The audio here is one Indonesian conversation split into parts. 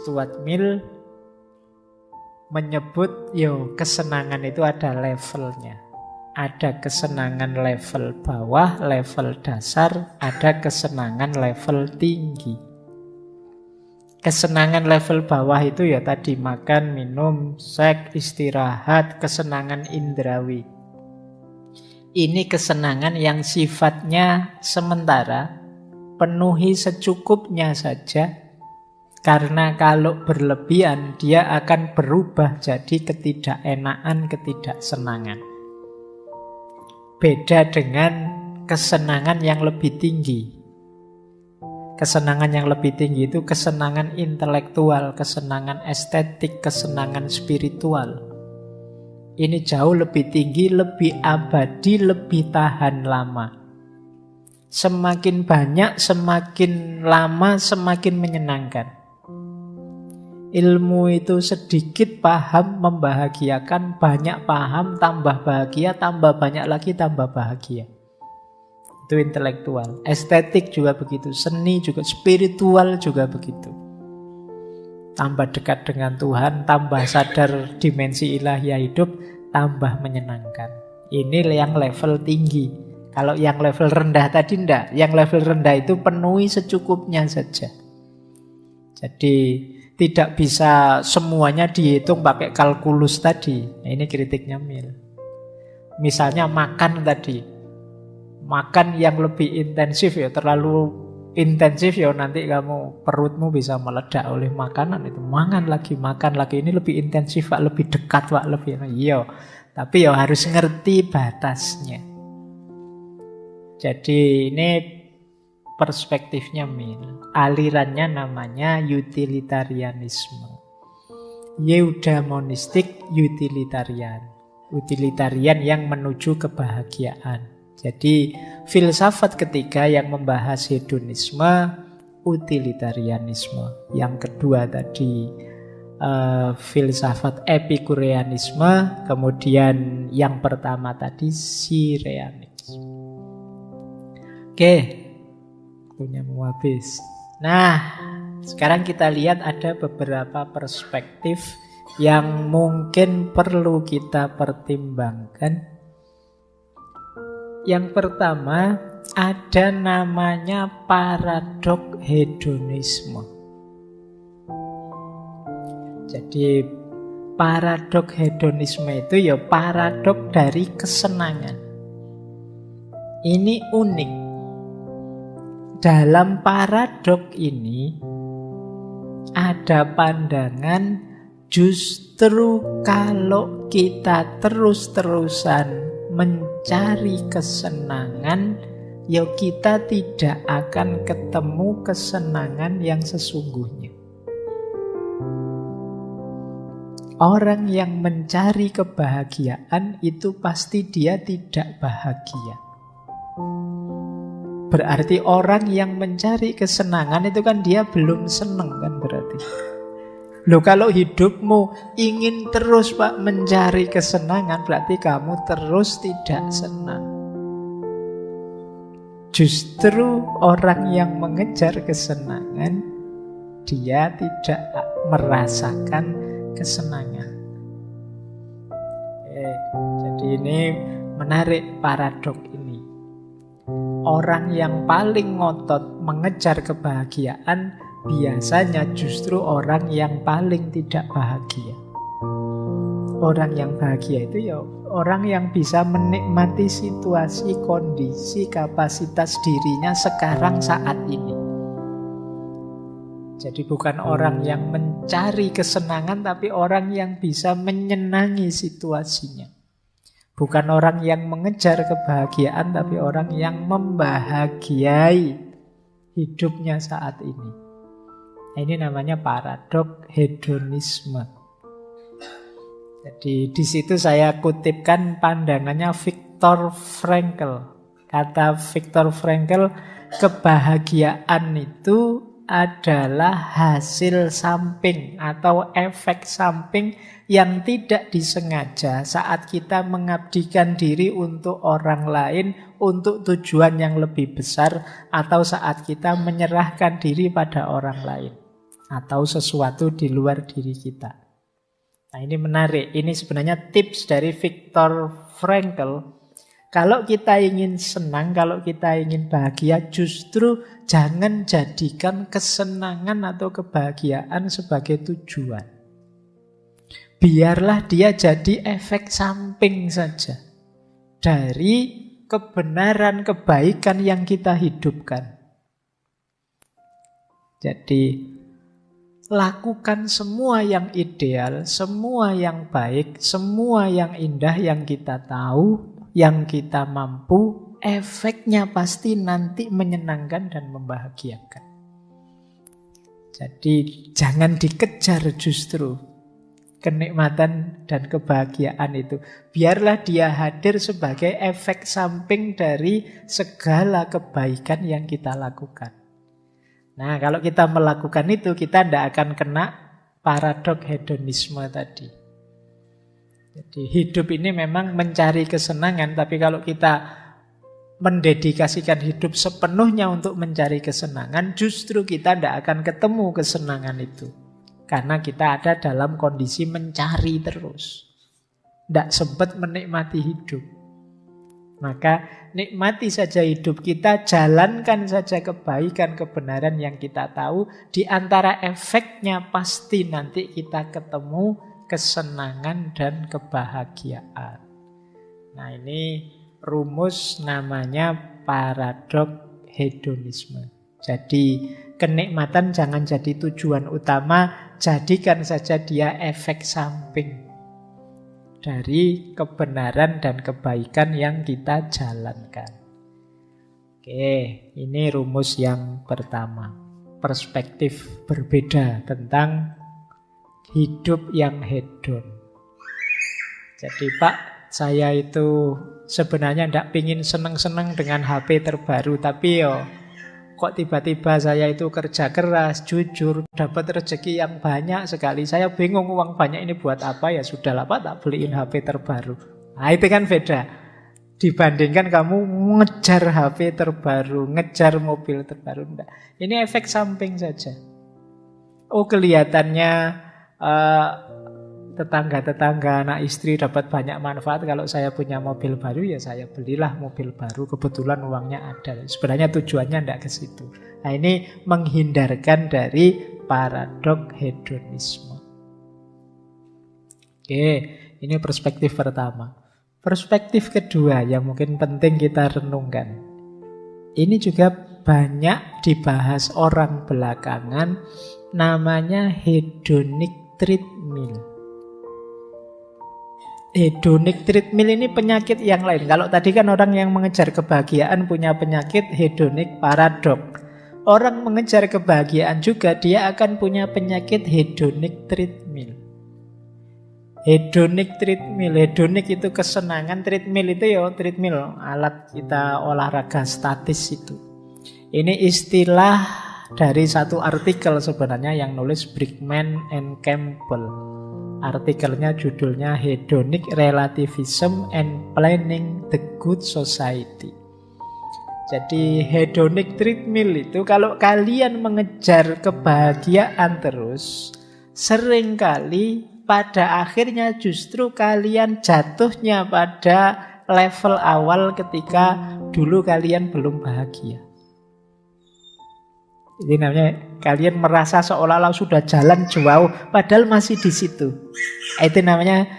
Stuart Mill menyebut kesenangan itu ada levelnya. Ada kesenangan level bawah, level dasar, ada kesenangan level tinggi. Kesenangan level bawah itu tadi makan, minum, seks, istirahat, kesenangan indrawi. Ini kesenangan yang sifatnya sementara, penuhi secukupnya saja. Karena kalau berlebihan dia akan berubah jadi ketidakenaan, ketidaksenangan. Beda dengan kesenangan yang lebih tinggi. Kesenangan yang lebih tinggi itu kesenangan intelektual, kesenangan estetik, kesenangan spiritual. Ini jauh lebih tinggi, lebih abadi, lebih tahan lama. Semakin banyak, semakin lama, semakin menyenangkan. Ilmu itu sedikit paham membahagiakan, banyak paham tambah bahagia, tambah banyak lagi tambah bahagia. Itu intelektual. Estetik juga begitu, seni juga, spiritual juga begitu. Tambah dekat dengan Tuhan, tambah sadar dimensi ilahiyah hidup, tambah menyenangkan. Ini yang level tinggi. Kalau yang level rendah tadi enggak. Yang level rendah itu penuhi secukupnya saja. Jadi tidak bisa semuanya dihitung pakai kalkulus tadi. Nah, ini kritiknya Mill. Misalnya makan tadi. Makan yang lebih intensif terlalu intensif nanti kamu perutmu bisa meledak oleh makanan itu. Makan lagi. Ini lebih intensif, Pak, lebih dekat, Pak, lebih. Tapi harus ngerti batasnya. Jadi ini perspektifnya Mill. Alirannya namanya utilitarianisme. Eudaimonistik utilitarian. Utilitarian yang menuju kebahagiaan. Jadi filsafat ketiga yang membahas hedonisme, utilitarianisme. Yang kedua tadi filsafat epikureanisme. Kemudian yang pertama tadi sireanisme. Oke, waktunya mau habis. Nah, sekarang kita lihat ada beberapa perspektif yang mungkin perlu kita pertimbangkan. Yang pertama, ada namanya paradok hedonisme. Jadi paradok hedonisme itu paradok dari kesenangan. Ini unik. Dalam paradok ini ada pandangan justru kalau kita terus-terusan mencari kesenangan, kita tidak akan ketemu kesenangan yang sesungguhnya. Orang yang mencari kebahagiaan itu pasti dia tidak bahagia. Berarti orang yang mencari kesenangan itu kan dia belum senang kan berarti. Loh, kalau hidupmu ingin terus Pak mencari kesenangan, berarti kamu terus tidak senang. Justru orang yang mengejar kesenangan, dia tidak merasakan kesenangan. Jadi ini menarik paradok ini. Orang yang paling ngotot mengejar kebahagiaan biasanya justru orang yang paling tidak bahagia. Orang yang bahagia itu orang yang bisa menikmati situasi, kondisi, kapasitas dirinya sekarang saat ini. Jadi bukan orang yang mencari kesenangan, tapi orang yang bisa menyenangi situasinya. Bukan orang yang mengejar kebahagiaan, tapi orang yang membahagiai hidupnya saat ini. Ini namanya paradok hedonisme. Jadi di situ saya kutipkan pandangannya Viktor Frankl. Kata Viktor Frankl, kebahagiaan itu adalah hasil samping atau efek samping yang tidak disengaja saat kita mengabdikan diri untuk orang lain, untuk tujuan yang lebih besar, atau saat kita menyerahkan diri pada orang lain. atau sesuatu di luar diri kita. Nah, ini menarik. Ini sebenarnya tips dari Viktor Frankl. Kalau kita ingin senang, kalau kita ingin bahagia, justru jangan jadikan kesenangan atau kebahagiaan sebagai tujuan. Biarlah dia jadi efek samping saja dari kebenaran, kebaikan yang kita hidupkan. Jadi, lakukan semua yang ideal, semua yang baik, semua yang indah yang kita tahu, yang kita mampu, efeknya pasti nanti menyenangkan dan membahagiakan. Jadi jangan dikejar justru kenikmatan dan kebahagiaan itu. Biarlah dia hadir sebagai efek samping dari segala kebaikan yang kita lakukan. Nah, kalau kita melakukan itu, kita tidak akan kena paradok hedonisme tadi. Jadi hidup ini memang mencari kesenangan, tapi kalau kita mendedikasikan hidup sepenuhnya untuk mencari kesenangan, justru kita tidak akan ketemu kesenangan itu. Karena kita ada dalam kondisi mencari terus. Tidak sempat menikmati hidup. Maka nikmati saja hidup kita, jalankan saja kebaikan, kebenaran yang kita tahu. Di antara efeknya pasti nanti kita ketemu kesenangan dan kebahagiaan. Nah, ini rumus namanya paradok hedonisme. Jadi kenikmatan jangan jadi tujuan utama, jadikan saja dia efek samping dari kebenaran dan kebaikan yang kita jalankan. Oke, ini rumus yang pertama. Perspektif berbeda tentang hidup yang hedon. Jadi Pak, saya itu sebenarnya tidak pingin seneng-seneng dengan HP terbaru, tapi kok tiba-tiba saya itu kerja keras, jujur, dapat rezeki yang banyak sekali. Saya bingung uang banyak ini buat apa, ya sudahlah Pak, tak beliin HP terbaru. Nah, itu kan beda. Dibandingkan kamu ngejar HP terbaru, ngejar mobil terbaru. Enggak. Ini efek samping saja. Oh, kelihatannya tetangga-tetangga, anak istri dapat banyak manfaat. Kalau saya punya mobil baru, ya saya belilah mobil baru. Kebetulan uangnya ada. Sebenarnya tujuannya tidak ke situ. Nah, ini menghindarkan dari paradok hedonisme. Oke, ini perspektif pertama. Perspektif kedua yang mungkin penting kita renungkan. Ini juga banyak dibahas orang belakangan, namanya hedonic treadmill. Hedonic treadmill ini penyakit yang lain. Kalau tadi kan orang yang mengejar kebahagiaan punya penyakit hedonic paradok. Orang mengejar kebahagiaan juga dia akan punya penyakit hedonic treadmill. Hedonic treadmill, hedonic itu kesenangan, treadmill itu treadmill, alat kita olahraga statis itu. Ini istilah dari satu artikel sebenarnya yang nulis Brickman and Campbell. Artikelnya judulnya Hedonic Relativism and Planning the Good Society. Jadi hedonic treadmill itu kalau kalian mengejar kebahagiaan terus, seringkali pada akhirnya justru kalian jatuhnya pada level awal ketika dulu kalian belum bahagia. Ini namanya kalian merasa seolah-olah sudah jalan jauh, padahal masih di situ. Itu namanya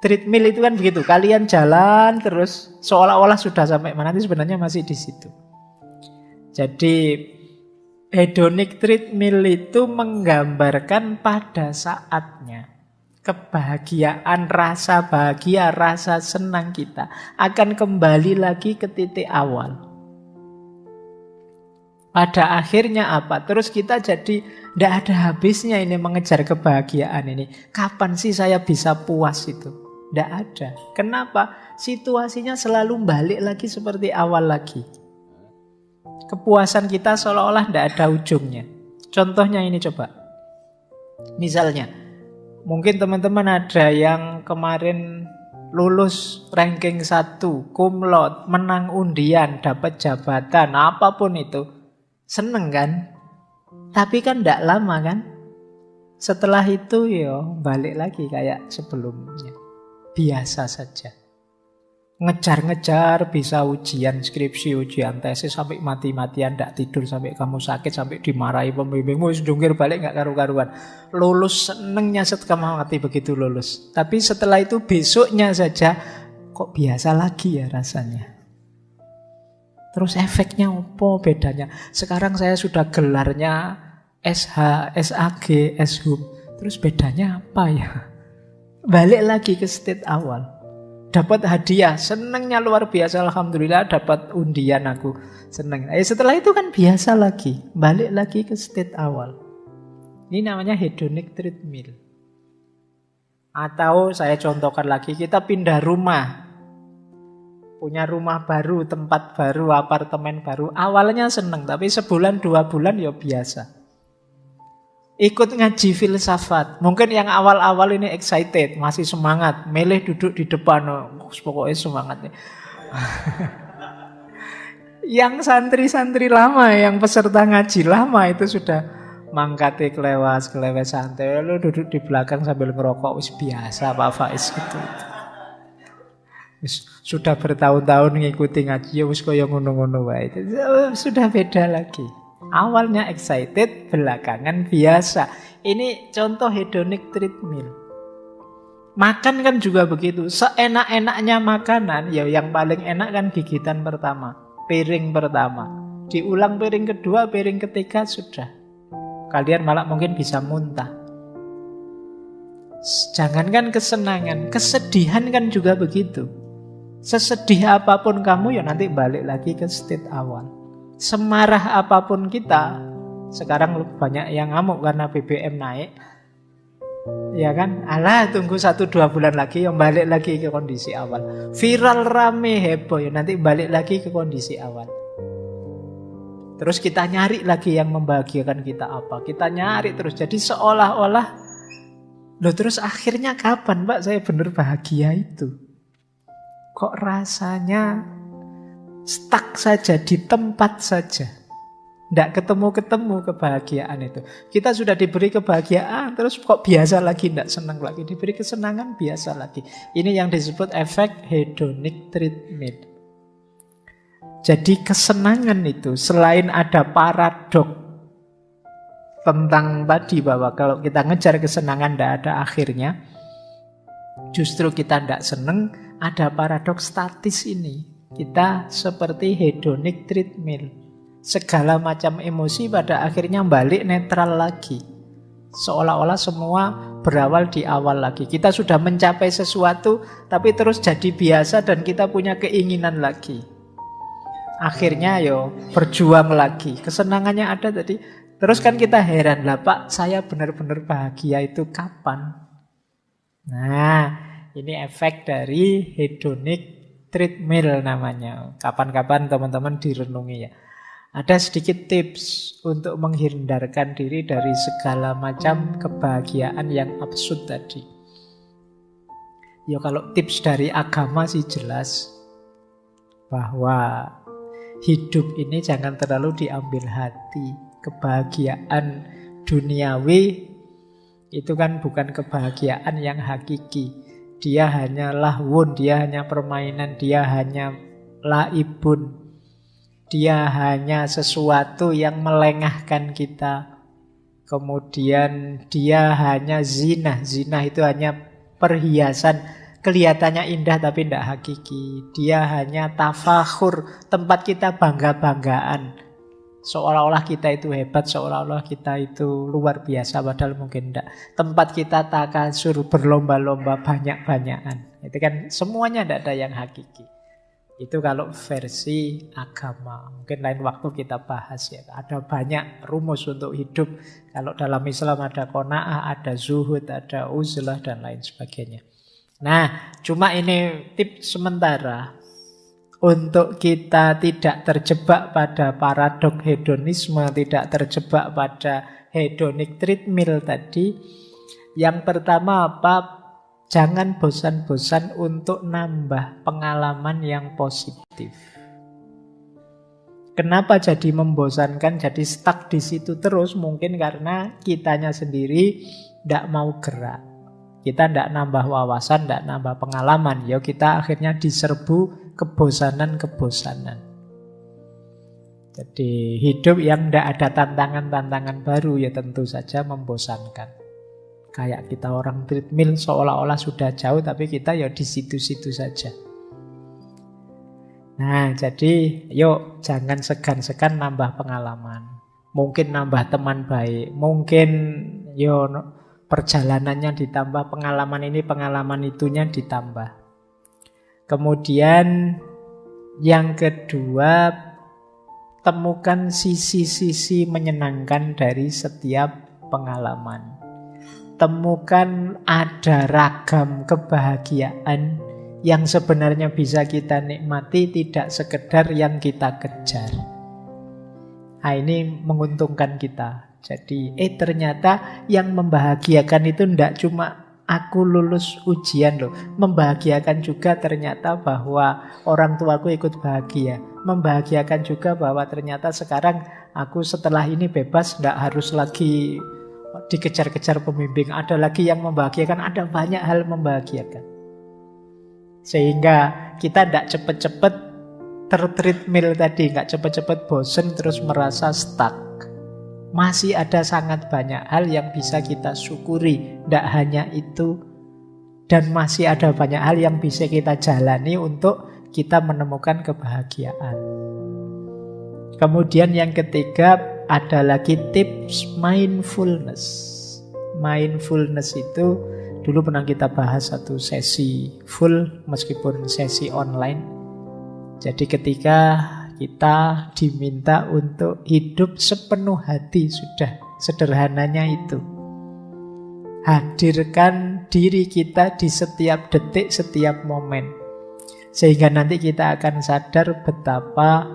treadmill itu kan begitu. Kalian jalan terus seolah-olah sudah sampai mana, itu sebenarnya masih di situ. Jadi hedonic treadmill itu menggambarkan pada saatnya kebahagiaan, rasa bahagia, rasa senang kita akan kembali lagi ke titik awal. Pada akhirnya apa? Terus kita jadi tidak ada habisnya ini mengejar kebahagiaan ini. Kapan sih saya bisa puas itu? Tidak ada. Kenapa? Situasinya selalu balik lagi seperti awal lagi. Kepuasan kita seolah-olah tidak ada ujungnya. Contohnya ini coba. Misalnya, mungkin teman-teman ada yang kemarin lulus ranking 1, cum laude, menang undian, dapat jabatan, apapun itu. Seneng kan? Tapi kan tidak lama kan. Setelah itu balik lagi kayak sebelumnya. Biasa saja. Ngejar-ngejar bisa ujian skripsi, ujian tesis sampai mati-matian, tidak tidur sampai kamu sakit, sampai dimarahi pembimbingmu, jungkir balik nggak karu-karuan. Lulus senengnya setengah mati begitu lulus. Tapi setelah itu besoknya saja kok biasa lagi ya rasanya. Terus efeknya apa bedanya? Sekarang saya sudah gelarnya SH, SAG, SHUM. Terus bedanya apa ya? Balik lagi ke state awal. Dapat hadiah, senengnya luar biasa, alhamdulillah dapat undian aku, seneng. Setelah itu kan biasa lagi, balik lagi ke state awal. Ini namanya hedonic treadmill. Atau saya contohkan lagi, kita pindah rumah, punya rumah baru, tempat baru, apartemen baru. Awalnya seneng, tapi sebulan 2 bulan ya biasa. Ikut ngaji filsafat. Mungkin yang awal-awal ini excited, masih semangat, meleh duduk di depan, pokoknya semangat nih. Yang santri-santri lama, yang peserta ngaji lama itu sudah mangkate kelewes santai, lu duduk di belakang sambil ngerokok, wis biasa Pak Faiz gitu. Sudah bertahun-tahun ngikuti ngaji, ya wis kaya ngono-ngono wae. Sudah beda lagi. Awalnya excited, belakangan biasa. Ini contoh hedonic treadmill. Makan kan juga begitu. Seenak-enaknya makanan, ya yang paling enak kan gigitan pertama, piring pertama. Diulang piring kedua, piring ketiga sudah. Kalian malah mungkin bisa muntah. Jangankan kesenangan, kesedihan kan juga begitu. Sesedih apapun kamu, ya nanti balik lagi ke state awal. Semarah apapun kita, sekarang banyak yang ngamuk karena BBM naik, ya kan? Alah, tunggu 1-2 bulan lagi, yang balik lagi ke kondisi awal. Viral rame heboh, ya nanti balik lagi ke kondisi awal. Terus kita nyari lagi yang membahagiakan kita apa? Kita nyari terus, jadi seolah-olah, loh terus akhirnya kapan Pak saya benar bahagia itu? Kok rasanya stuck saja, di tempat saja. Tidak ketemu-ketemu kebahagiaan itu. Kita sudah diberi kebahagiaan, terus kok biasa lagi, tidak senang lagi. Diberi kesenangan, biasa lagi. Ini yang disebut efek hedonic treadmill. Jadi kesenangan itu, selain ada paradok tentang tadi bahwa kalau kita ngejar kesenangan tidak ada akhirnya, justru kita tidak senang, ada paradok statis ini. Kita seperti hedonic treadmill. Segala macam emosi pada akhirnya balik netral lagi. Seolah-olah semua berawal di awal lagi. Kita sudah mencapai sesuatu, tapi terus jadi biasa dan kita punya keinginan lagi. Akhirnya berjuang lagi. Kesenangannya ada tadi. Terus kan kita heran, lah Pak, saya benar-benar bahagia itu kapan? Nah, ini efek dari hedonic treadmill namanya. Kapan-kapan teman-teman direnungi ya. Ada sedikit tips untuk menghindarkan diri dari segala macam kebahagiaan yang absurd tadi. Ya kalau tips dari agama sih jelas bahwa hidup ini jangan terlalu diambil hati. Kebahagiaan duniawi itu kan bukan kebahagiaan yang hakiki. Dia hanya lahwun, dia hanya permainan, dia hanya laibun. Dia hanya sesuatu yang melengahkan kita. Kemudian dia hanya zina. Zina itu hanya perhiasan, kelihatannya indah tapi tidak hakiki. Dia hanya tafakhur, tempat kita bangga-banggaan. Seolah-olah kita itu hebat, seolah-olah kita itu luar biasa, padahal mungkin tidak. Tempat kita takasur, berlomba-lomba, banyak-banyakan. Itu kan semuanya tidak ada yang hakiki. Itu kalau versi agama. Mungkin lain waktu kita bahas ya. Ada banyak rumus untuk hidup. Kalau dalam Islam ada qanaah, ada zuhud, ada uzlah, dan lain sebagainya. Nah, cuma ini tips sementara. Untuk kita tidak terjebak pada paradok hedonisme, tidak terjebak pada hedonic treadmill tadi. Yang pertama apa? Jangan bosan-bosan untuk nambah pengalaman yang positif. Kenapa jadi membosankan, jadi stuck di situ terus? Mungkin karena kitanya sendiri tidak mau gerak. Kita tidak nambah wawasan, tidak nambah pengalaman. Ya kita akhirnya diserbu kebosanan-kebosanan. Jadi hidup yang tidak ada tantangan-tantangan baru ya tentu saja membosankan. Kayak kita orang treadmill seolah-olah sudah jauh tapi kita ya di situ-situ saja. Nah, jadi yuk jangan segan-segan nambah pengalaman. Mungkin nambah teman baik, mungkin perjalanannya ditambah, pengalaman ini, pengalaman itunya ditambah. Kemudian yang kedua, temukan sisi-sisi menyenangkan dari setiap pengalaman. Temukan ada ragam kebahagiaan yang sebenarnya bisa kita nikmati, tidak sekedar yang kita kejar. Nah, ini menguntungkan kita. Jadi, ternyata yang membahagiakan itu tidak cuma aku lulus ujian loh. Membahagiakan juga ternyata bahwa orang tuaku ikut bahagia. Membahagiakan juga bahwa ternyata sekarang aku setelah ini bebas, tidak harus lagi dikejar-kejar pembimbing. Ada lagi yang membahagiakan, ada banyak hal membahagiakan. Sehingga kita tidak cepat-cepat tertreadmill tadi, nggak cepat-cepat bosen terus merasa stuck. Masih ada sangat banyak hal yang bisa kita syukuri, tidak hanya itu. Dan masih ada banyak hal yang bisa kita jalani untuk kita menemukan kebahagiaan. Kemudian yang ketiga ada lagi tips mindfulness. Mindfulness itu dulu pernah kita bahas satu sesi full meskipun sesi online. Jadi ketika kita diminta untuk hidup sepenuh hati, sudah sederhananya itu. Hadirkan diri kita di setiap detik, setiap momen. Sehingga nanti kita akan sadar betapa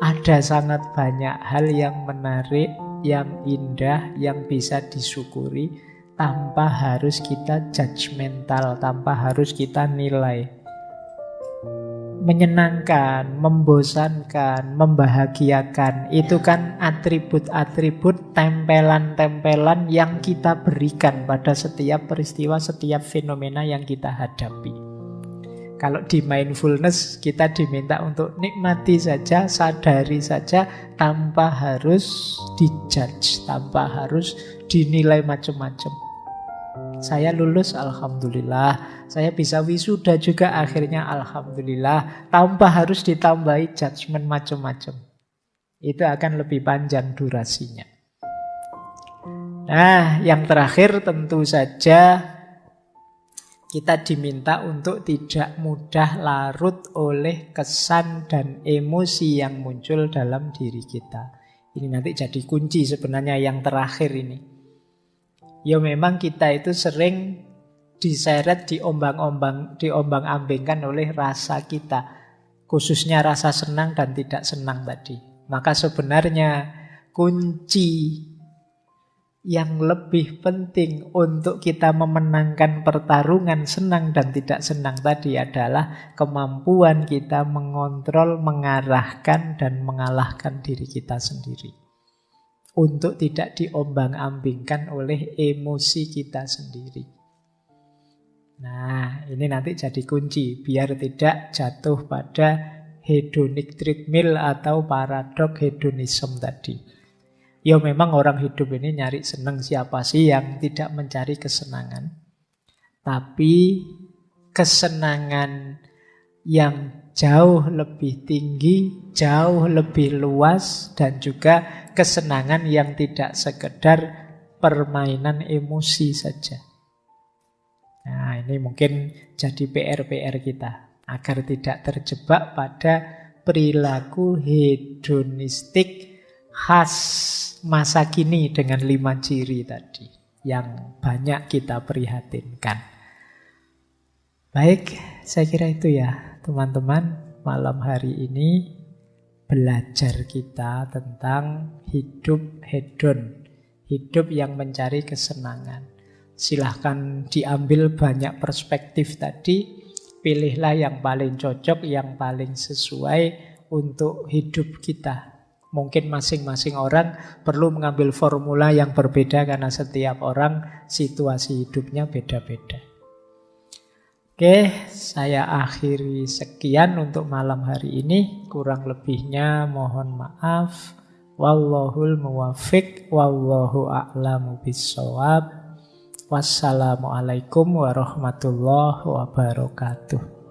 ada sangat banyak hal yang menarik, yang indah, yang bisa disyukuri tanpa harus kita judgmental, tanpa harus kita nilai. Menyenangkan, membosankan, membahagiakan, itu kan atribut-atribut, tempelan-tempelan yang kita berikan pada setiap peristiwa, setiap fenomena yang kita hadapi. Kalau di mindfulness kita diminta untuk nikmati saja, sadari saja, tanpa harus dijudge, tanpa harus dinilai macam-macam. Saya lulus, alhamdulillah. Saya bisa wisuda juga akhirnya, alhamdulillah. Tanpa harus ditambahi judgement macam-macam. Itu akan lebih panjang durasinya. Nah, yang terakhir tentu saja kita diminta untuk tidak mudah larut oleh kesan dan emosi yang muncul dalam diri kita. Ini nanti jadi kunci sebenarnya yang terakhir ini. Ya memang kita itu sering diseret, diombang-ambingkan oleh rasa kita. Khususnya rasa senang dan tidak senang tadi. Maka sebenarnya kunci yang lebih penting untuk kita memenangkan pertarungan senang dan tidak senang tadi adalah kemampuan kita mengontrol, mengarahkan, dan mengalahkan diri kita sendiri. Untuk tidak diombang-ambingkan oleh emosi kita sendiri. Nah, ini nanti jadi kunci biar tidak jatuh pada hedonic treadmill atau paradok hedonisme tadi. Ya memang orang hidup ini nyari senang, siapa sih yang tidak mencari kesenangan? Tapi kesenangan yang jauh lebih tinggi, jauh lebih luas, dan juga kesenangan yang tidak sekedar permainan emosi saja. Nah, ini mungkin jadi PR-PR kita agar tidak terjebak pada perilaku hedonistik khas masa kini dengan 5 ciri tadi yang banyak kita prihatinkan. Baik, saya kira itu ya teman-teman, malam hari ini belajar kita tentang hidup hedon, hidup yang mencari kesenangan. Silahkan diambil banyak perspektif tadi, pilihlah yang paling cocok, yang paling sesuai untuk hidup kita. Mungkin masing-masing orang perlu mengambil formula yang berbeda karena setiap orang situasi hidupnya beda-beda. Oke, saya akhiri sekian untuk malam hari ini. Kurang lebihnya mohon maaf. Wallahul muwaffiq, wallahu a'lamu bissawab. Wassalamualaikum warahmatullahi wabarakatuh.